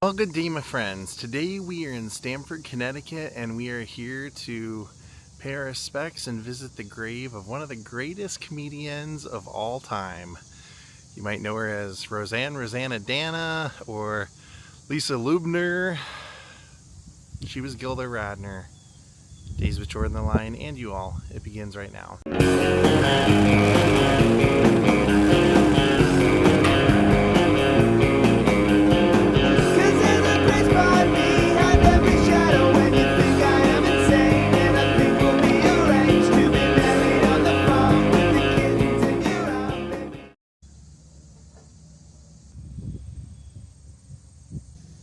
Well, good day, my friends. Today we are in Stamford, Connecticut, and we are here to pay our respects and visit the grave of one of the greatest comedians of all time. You might know her as Rosanna Dana or Lisa Lubner. She was Gilda Radner. Daze with Jordan the Lion and you all. It begins right now.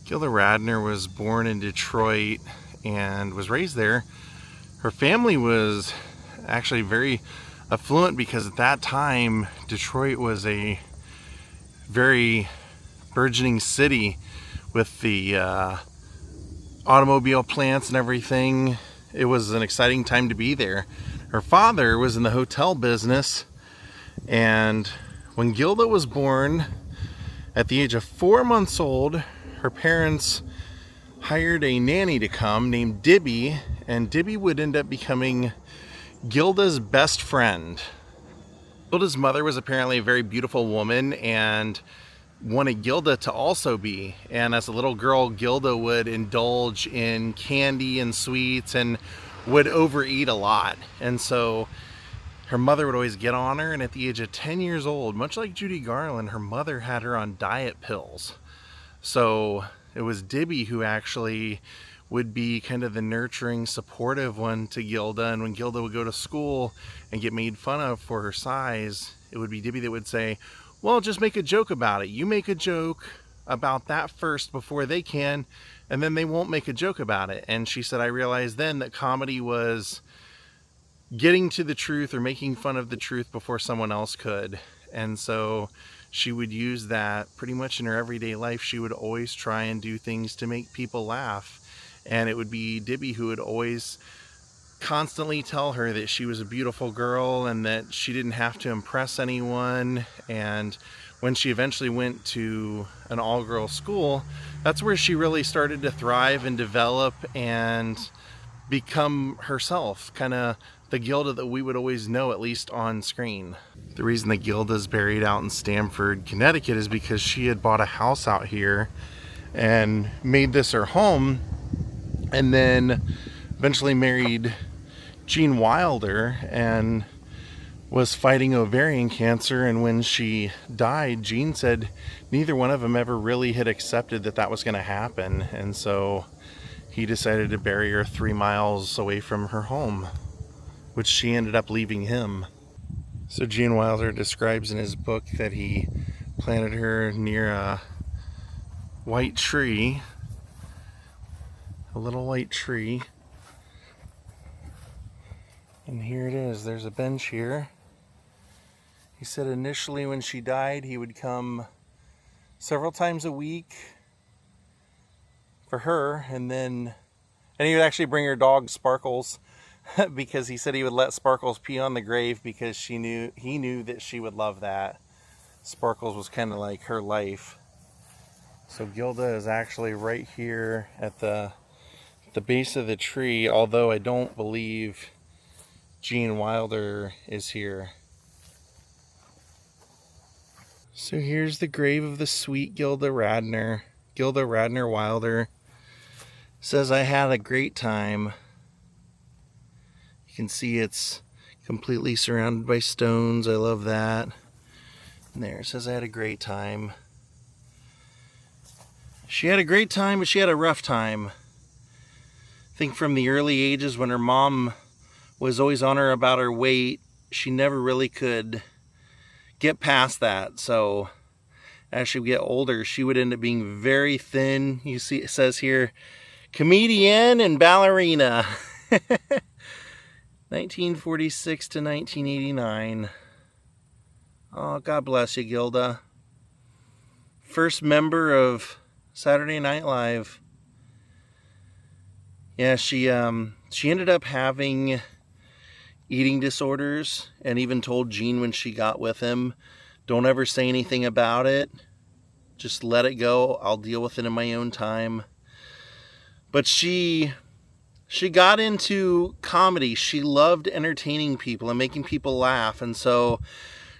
Gilda Radner was born in Detroit and was raised there. Her family was actually very affluent because at that time Detroit was a very burgeoning city with the automobile plants and everything. It was an exciting time to be there. Her father was in the hotel business, and when Gilda was born at the age of 4 months old, her parents hired a nanny to come named Dibby, and Dibby would end up becoming Gilda's best friend. Gilda's mother was apparently a very beautiful woman and wanted Gilda to also be. And as a little girl, Gilda would indulge in candy and sweets and would overeat a lot. And so her mother would always get on her, and at the age of 10 years old, much like Judy Garland, her mother had her on diet pills. So it was Dibby who actually would be kind of the nurturing, supportive one to Gilda. And when Gilda would go to school and get made fun of for her size, it would be Dibby that would say, well, just make a joke about it. You make a joke about that first before they can, and then they won't make a joke about it. And she said, I realized then that comedy was getting to the truth or making fun of the truth before someone else could. And so she would use that pretty much in her everyday life. She would always try and do things to make people laugh. And it would be Dibby who would always constantly tell her that she was a beautiful girl and that she didn't have to impress anyone. And when she eventually went to an all-girls school, that's where she really started to thrive and develop and become herself, kind of the Gilda that we would always know, at least on screen. The reason that Gilda's buried out in Stamford, Connecticut is because she had bought a house out here and made this her home, and then eventually married Gene Wilder and was fighting ovarian cancer. And when she died, Gene said neither one of them ever really had accepted that that was going to happen, and so he decided to bury her 3 miles away from her home, which she ended up leaving him. So Gene Wilder describes in his book that he planted her near a white tree, a little white tree. And here it is, there's a bench here. He said initially when she died, he would come several times a week for her, and he would actually bring her dog Sparkles, because he said he would let Sparkles pee on the grave because he knew that she would love that. Sparkles was kind of like her life. So Gilda is actually right here at the base of the tree, although I don't believe Gene Wilder is here. So here's the grave of the sweet Gilda Radner. Gilda Radner Wilder says, I had a great time. You can see it's completely surrounded by stones. I love that. And there it says, I had a great time. She had a great time, but she had a rough time. I think from the early ages when her mom was always on her about her weight, she never really could get past that. So as she would get older, she would end up being very thin. You see, it says here, comedian and ballerina. 1946 to 1989. Oh, God bless you, Gilda. First member of Saturday Night Live. Yeah, she ended up having eating disorders, and even told Gene when she got with him, don't ever say anything about it. just let it go. I'll deal with it in my own time. But she got into comedy. She loved entertaining people and making people laugh. And so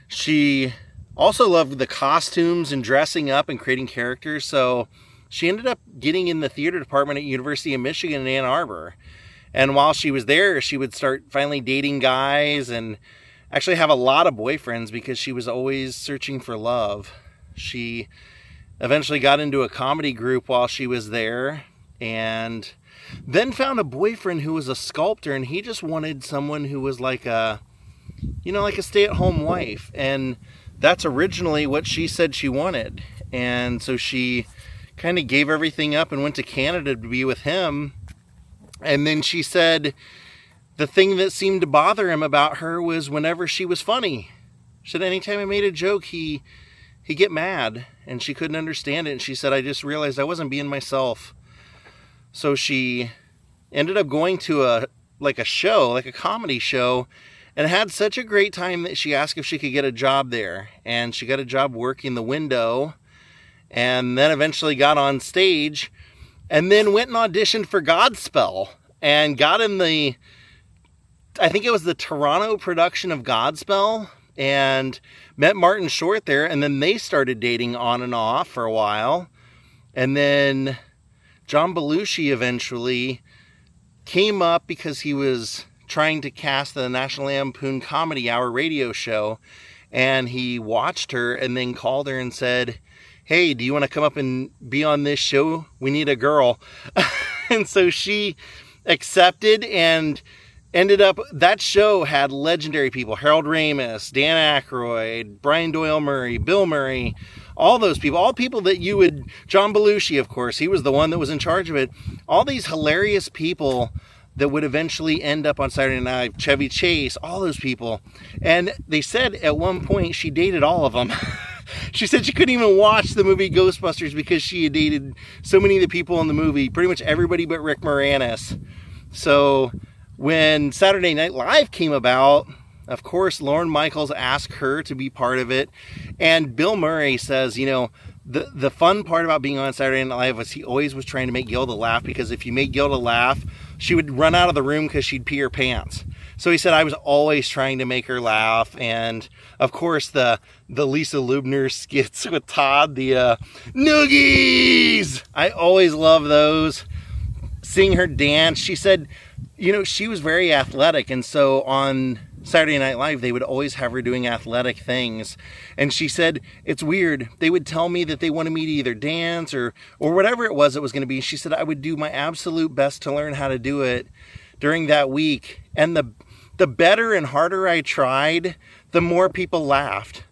she also loved the costumes and dressing up and creating characters. So she ended up getting in the theater department at University of Michigan in Ann Arbor. And while she was there, she would start finally dating guys and actually have a lot of boyfriends because she was always searching for love. She eventually got into a comedy group while she was there, and then found a boyfriend who was a sculptor, and he just wanted someone who was like a stay-at-home wife. And that's originally what she said she wanted. And so she kind of gave everything up and went to Canada to be with him. And then she said the thing that seemed to bother him about her was whenever she was funny. She said anytime I made a joke, he'd get mad, and she couldn't understand it. And she said, I just realized I wasn't being myself. So she ended up going to a comedy show, and had such a great time that she asked if she could get a job there. And she got a job working the window, and then eventually got on stage, and then went and auditioned for Godspell, and got in I think it was the Toronto production of Godspell, and met Martin Short there, and then they started dating on and off for a while. And then John Belushi eventually came up because he was trying to cast the National Lampoon Comedy Hour radio show, and he watched her and then called her and said, hey, do you want to come up and be on this show? We need a girl. And so she accepted, and ended up, that show had legendary people, Harold Ramis, Dan Aykroyd, Brian Doyle Murray, Bill Murray, all those people, all people that you would, John Belushi, of course, he was the one that was in charge of it. All these hilarious people that would eventually end up on Saturday Night Live, Chevy Chase, all those people. And they said at one point she dated all of them. She said she couldn't even watch the movie Ghostbusters because she had dated so many of the people in the movie, pretty much everybody but Rick Moranis. So when Saturday Night Live came about, of course, Lorne Michaels asked her to be part of it. And Bill Murray says, the fun part about being on Saturday Night Live was he always was trying to make Gilda laugh, because if you made Gilda laugh, she would run out of the room because she'd pee her pants. So he said, I was always trying to make her laugh. And of course, the Lisa Lubner skits with Todd, the Noogies, I always love those. Seeing her dance, she said, she was very athletic, and so on Saturday Night Live, they would always have her doing athletic things. And she said, it's weird. They would tell me that they wanted me to either dance or whatever it was going to be. She said, I would do my absolute best to learn how to do it during that week. And the better and harder I tried, the more people laughed.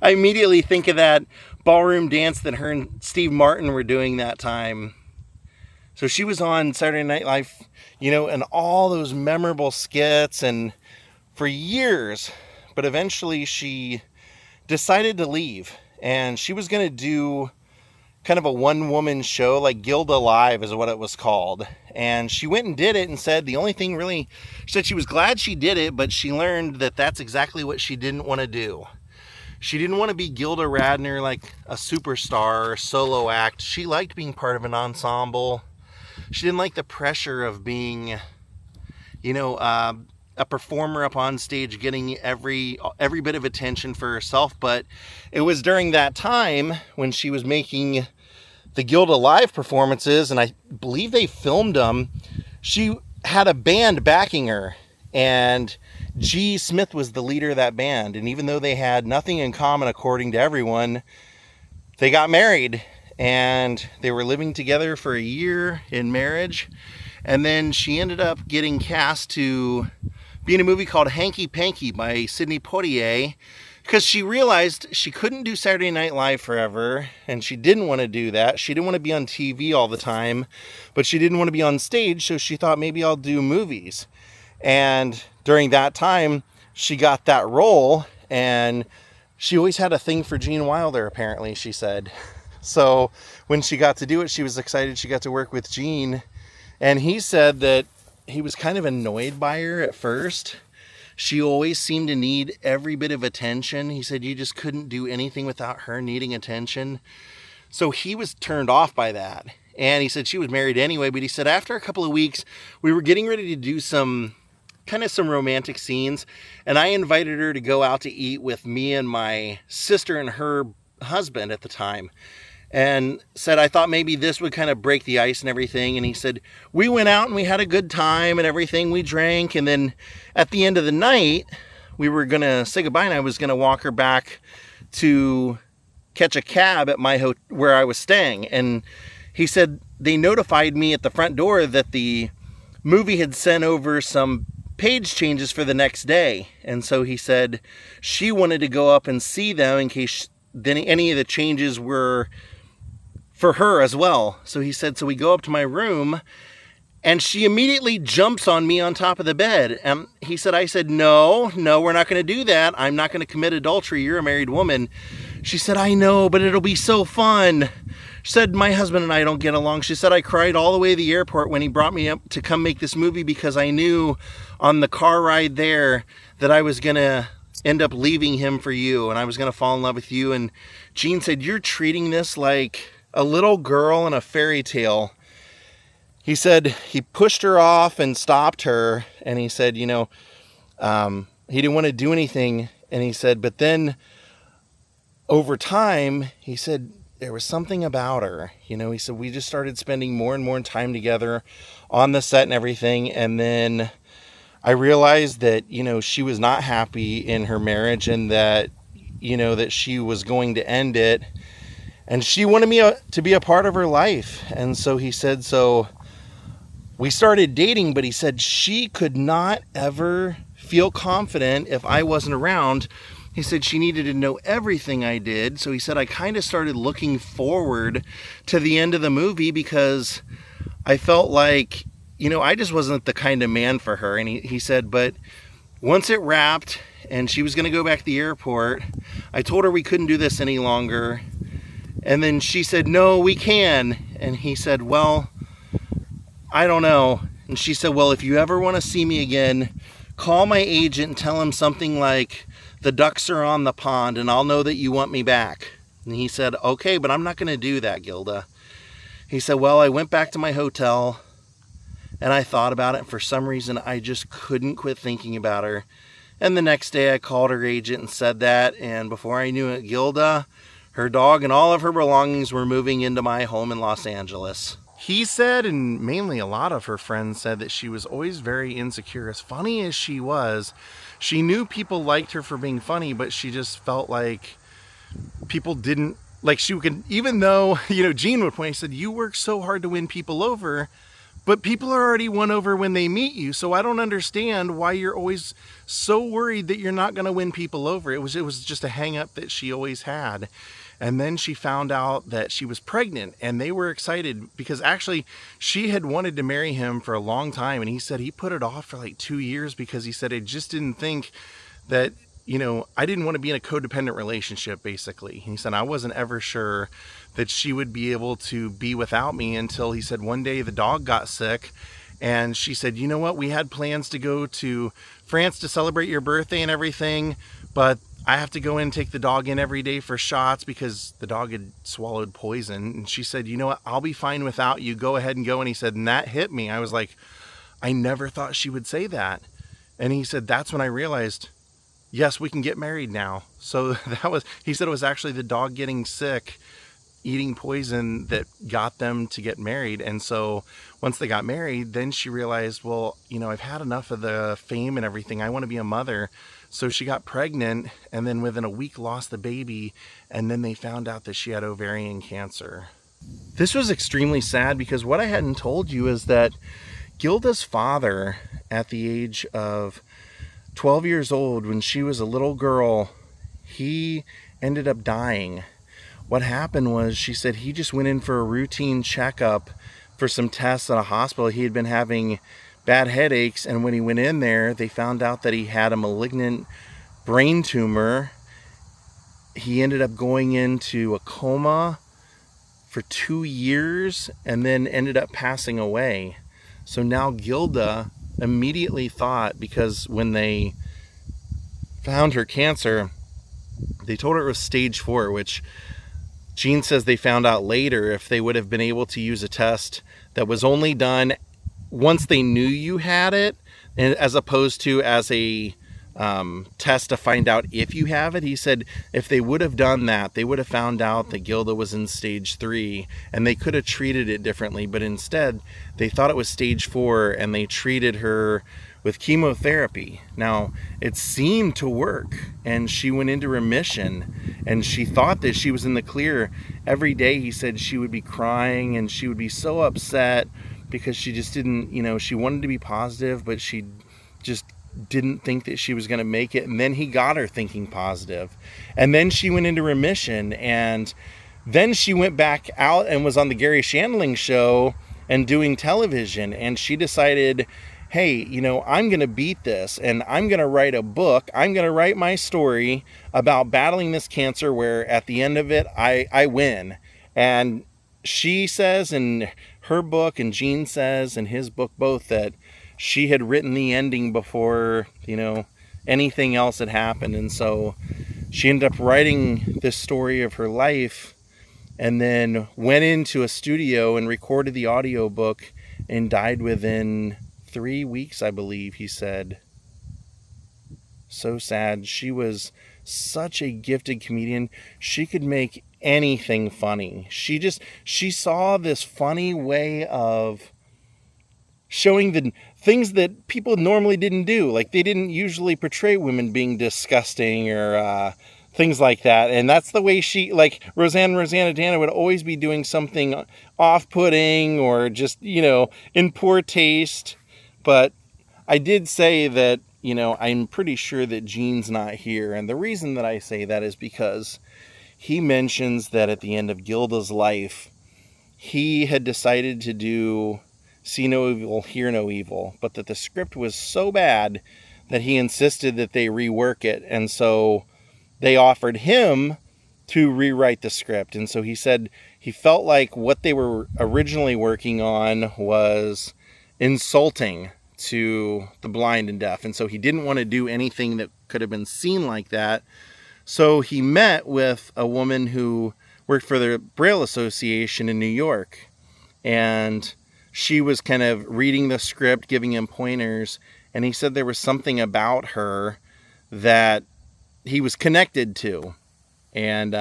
I immediately think of that ballroom dance that her and Steve Martin were doing that time. So she was on Saturday Night Live, and all those memorable skits, and for years. But eventually she decided to leave, and she was going to do kind of a one-woman show, like Gilda Live is what it was called. And she went and did it, and said the only thing really, she said she was glad she did it, but she learned that that's exactly what she didn't want to do. She didn't want to be Gilda Radner, like a superstar or solo act. She liked being part of an ensemble. She didn't like the pressure of being, a performer up on stage, getting every bit of attention for herself. But it was during that time when she was making the Gilda Live performances, and I believe they filmed them, she had a band backing her, and G. Smith was the leader of that band. And even though they had nothing in common, according to everyone, they got married. And they were living together for a year in marriage. And then she ended up getting cast to be in a movie called Hanky Panky by Sidney Poitier, because she realized she couldn't do Saturday Night Live forever, and she didn't want to do that. She didn't want to be on TV all the time, but she didn't want to be on stage, so she thought, maybe I'll do movies. And during that time, she got that role, and she always had a thing for Gene Wilder, apparently, she said. So when she got to do it, she was excited she got to work with Gene. And he said that he was kind of annoyed by her at first, She always seemed to need every bit of attention. He said you just couldn't do anything without her needing attention. So he was turned off by that. And he said she was married anyway, but he said after a couple of weeks, we were getting ready to do some romantic scenes, and I invited her to go out to eat with me and my sister and her husband at the time, and said I thought maybe this would kind of break the ice and everything. And he said we went out and we had a good time and everything, we drank, and then at the end of the night we were gonna say goodbye, and I was gonna walk her back to catch a cab at my where I was staying. And he said they notified me at the front door that the movie had sent over some page changes for the next day, and so he said she wanted to go up and see them in case then any of the changes were for her as well. So he said, so we go up to my room, and she immediately jumps on me on top of the bed. And he said, I said, no, we're not going to do that. I'm not going to commit adultery. You're a married woman. She said, I know, but it'll be so fun. She said, my husband and I don't get along. She said, I cried all the way to the airport when he brought me up to come make this movie, because I knew on the car ride there that I was going to end up leaving him for you, and I was going to fall in love with you. And Gene said, you're treating this like a little girl in a fairy tale. He said he pushed her off and stopped her, and he said, he didn't want to do anything. And he said, but then over time, he said, there was something about her. He said, we just started spending more and more time together on the set and everything. And then I realized that, she was not happy in her marriage, and that, that she was going to end it. And she wanted me to be a part of her life. And so he said, so we started dating, but he said she could not ever feel confident if I wasn't around. He said she needed to know everything I did. So he said I kind of started looking forward to the end of the movie, because I felt like, I just wasn't the kind of man for her. And he said, but once it wrapped and she was going to go back to the airport, I told her we couldn't do this any longer. And then she said, no, we can. And he said, well, I don't know. And she said, well, if you ever want to see me again, call my agent and tell him something like, the ducks are on the pond, and I'll know that you want me back. And he said, okay, but I'm not going to do that, Gilda. He said, well, I went back to my hotel and I thought about it, and for some reason I just couldn't quit thinking about her. And the next day I called her agent and said that, and before I knew it, Gilda, her dog, and all of her belongings were moving into my home in Los Angeles. He said, and mainly a lot of her friends said, that she was always very insecure. As funny as she was, she knew people liked her for being funny, but she just felt like people didn't, like she could, even though, Gene would point, he said, you work so hard to win people over, but people are already won over when they meet you. So I don't understand why you're always so worried that you're not going to win people over. It was just a hang up that she always had. And then she found out that she was pregnant, and they were excited because actually she had wanted to marry him for a long time. And he said he put it off for like 2 years because he said, I just didn't think that, I didn't want to be in a codependent relationship, basically. He said, I wasn't ever sure that she would be able to be without me until, he said, one day the dog got sick. And she said, you know what? We had plans to go to France to celebrate your birthday and everything, but I have to go in and take the dog in every day for shots because the dog had swallowed poison. And she said, you know what? I'll be fine without you. Go ahead and go. And he said, and that hit me. I was like, I never thought she would say that. And he said, that's when I realized, yes, we can get married now. So he said it was actually the dog getting sick, eating poison, that got them to get married. And so once they got married, then she realized, well, I've had enough of the fame and everything. I want to be a mother. So she got pregnant, and then within a week lost the baby, and then they found out that she had ovarian cancer. This was extremely sad because what I hadn't told you is that Gilda's father, at the age of 12 years old, when she was a little girl, he ended up dying. What happened was, she said he just went in for a routine checkup for some tests at a hospital. He had been having bad headaches, and when he went in there, they found out that he had a malignant brain tumor. He ended up going into a coma for 2 years and then ended up passing away. So now Gilda immediately thought, because when they found her cancer, they told her it was stage 4, which Gene says they found out later if they would have been able to use a test that was only done once they knew you had it, and as opposed to as a test to find out if you have it. He said if they would have done that, they would have found out that Gilda was in stage 3, and they could have treated it differently, but instead they thought it was stage 4, and they treated her with chemotherapy. Now, it seemed to work, and she went into remission, and she thought that she was in the clear. Every day, he said, she would be crying, and she would be so upset because she just didn't, she wanted to be positive, but she just didn't think that she was going to make it. And then he got her thinking positive, and then she went into remission, and then she went back out and was on the Gary Shandling show and doing television, and she decided, hey, I'm going to beat this, and I'm going to write a book. I'm going to write my story about battling this cancer where at the end of it, I win. And she says in her book, and Gene says in his book both, that she had written the ending before, anything else had happened. And so she ended up writing this story of her life, and then went into a studio and recorded the audiobook and died within 3 weeks, I believe, he said. So sad. She was such a gifted comedian. She could make anything funny. She saw this funny way of showing the things that people normally didn't do. Like, they didn't usually portray women being disgusting or things like that. And that's the way she, like Rosanna would always be doing something off-putting or just, in poor taste. But I did say that, I'm pretty sure that Gene's not here. And the reason that I say that is because he mentions that at the end of Gilda's life, he had decided to do See No Evil, Hear No Evil, but that the script was so bad that he insisted that they rework it. And so they offered him to rewrite the script. And so he said he felt like what they were originally working on was insulting to the blind and deaf. And so he didn't want to do anything that could have been seen like that. So he met with a woman who worked for the Braille Association in New York. And she was kind of reading the script, giving him pointers. And he said there was something about her that he was connected to. And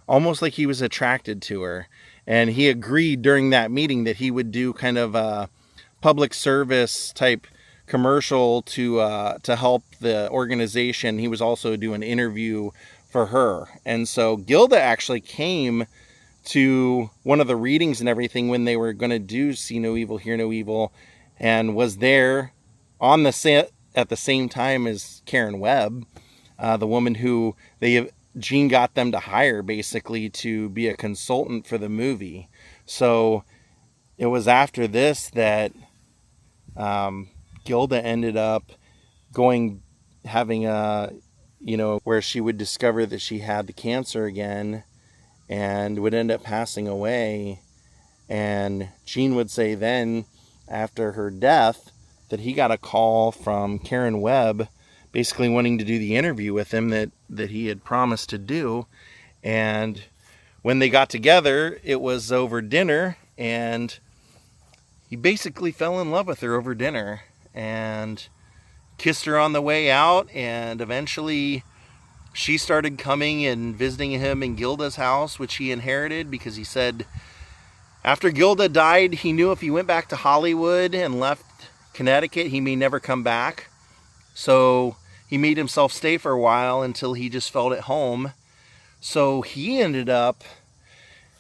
almost like he was attracted to her. And he agreed during that meeting that he would do kind of a public service type commercial to help the organization. He was also doing an interview for her. And so Gilda actually came to one of the readings and everything when they were going to do See No Evil, Hear No Evil, and was there on the set at the same time as Karen Webb, the woman who Gene got them to hire basically to be a consultant for the movie. So it was after this that Gilda ended up having a, where she would discover that she had the cancer again and would end up passing away. And Gene would say then, after her death, that he got a call from Karen Webb basically wanting to do the interview with him that he had promised to do. And when they got together, it was over dinner, and he basically fell in love with her over dinner and kissed her on the way out. And eventually she started coming and visiting him in Gilda's house, which he inherited, because he said after Gilda died, he knew if he went back to Hollywood and left Connecticut, he may never come back. So he made himself stay for a while until he just felt at home. So he ended up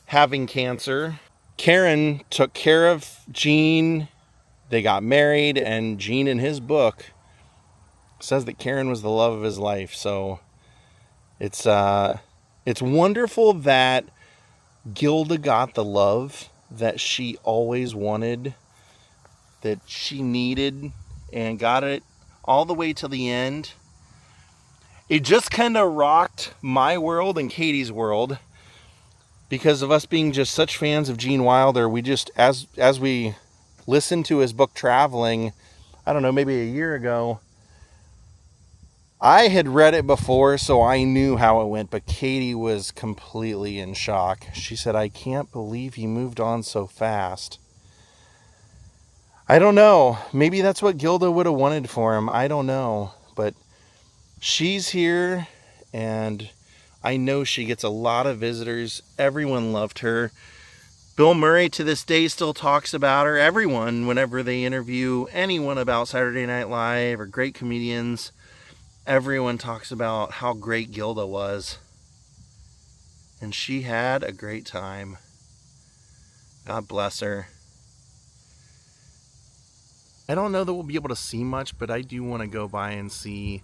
having cancer. Karen took care of Gene. They got married, and Gene in his book says that Karen was the love of his life. So it's wonderful that Gilda got the love that she always wanted, that she needed, and got it all the way to the end. It just kind of rocked my world and Katie's world because of us being just such fans of Gene Wilder. We just, as we listened to his book Traveling, I don't know, maybe a year ago, I had read it before, so I knew how it went, but Katie was completely in shock. She said, I can't believe he moved on so fast. I don't know. Maybe that's what Gilda would have wanted for him. I don't know. But she's here, and I know she gets a lot of visitors. Everyone loved her. Bill Murray to this day still talks about her. Everyone, whenever they interview anyone about Saturday Night Live or great comedians, everyone talks about how great Gilda was. And she had a great time. God bless her. I don't know that we'll be able to see much, but I do want to go by and see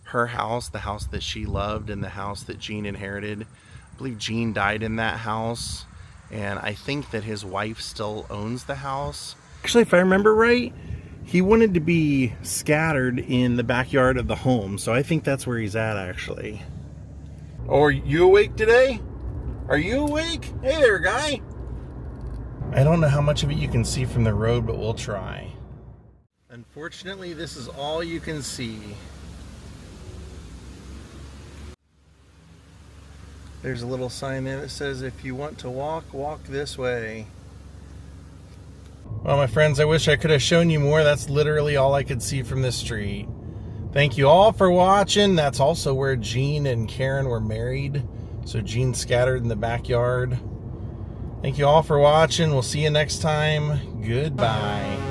her house, the house that she loved and the house that Gene inherited. I believe Gene died in that house. And I think that his wife still owns the house. Actually, if I remember right, he wanted to be scattered in the backyard of the home. So I think that's where he's at, actually. Oh, are you awake today? Are you awake? Hey there, guy. I don't know how much of it you can see from the road, but we'll try. Unfortunately, this is all you can see. There's a little sign there that says, if you want to walk, walk this way. Well, my friends, I wish I could have shown you more. That's literally all I could see from this street. Thank you all for watching. That's also where Gene and Karen were married. So Gene's scattered in the backyard. Thank you all for watching. We'll see you next time. Goodbye.